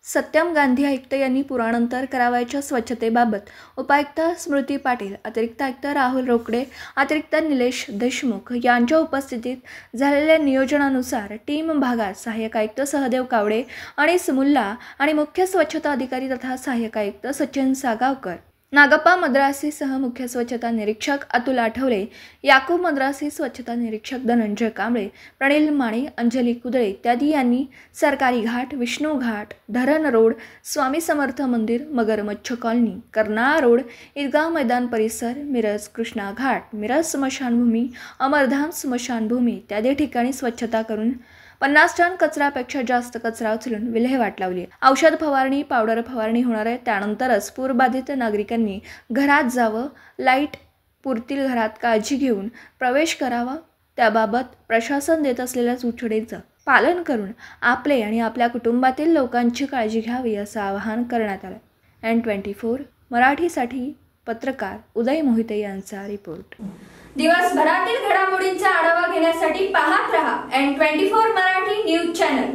सत्यम गांधी आयुक्त यांनी पुरानंतर करावयाच्या स्वच्छतेबाबत उपायुक्त स्मृती पाटील, अतिरिक्त आयुक्त राहुल रोकडे, अतिरिक्त निलेश देशमुख यांच्या उपस्थितीत झालेल्या नियोजनानुसार टीम भागात सहाय्यक आयुक्त सहदेव कावडे आणि मुल्ला आणि मुख्य स्वच्छता अधिकारी तथा सहाय्यक आयुक्त सचिन सागावकर, नागप्पा मद्रासी सह मुख्य स्वच्छता निरीक्षक अतुल आठवले, याकूब मद्रासी स्वच्छता निरीक्षक धनंजय कांबळे, प्रणिल माणी, अंजली कुदळे इत्यादी यांनी सरकारी घाट, विष्णू घाट, धरण रोड, स्वामी समर्थ मंदिर, मगरमच्छ कॉलनी, कर्नाळा रोड, ईदगाह मैदान परिसर, मिरज कृष्णा घाट, मिरज स्मशानभूमी, अमरधाम स्मशानभूमी इत्यादी ठिकाणी स्वच्छता करून 50 टन कचऱ्यापेक्षा जास्त कचरा उचलून विल्हेवाट लावली। औषध फवारणी, पावडर फवारणी होणार आहे। त्यानंतरच पूरबाधित नागरिकांनी घरात जावं, लाईट पुरतील घरात काळजी घेऊन प्रवेश करावा। त्याबाबत प्रशासन देत असलेल्या सूचनेचं पालन करून आपले आणि आपल्या कुटुंबातील लोकांची काळजी घ्यावी असं आवाहन करण्यात आलं। N24 मराठीसाठी पत्रकार उदय मोहिते यांचा रिपोर्ट। दिवसभरातील घडामोडींचा आढावा घेण्यासाठी पाहत रहा N24 मराठी न्यूज चॅनल।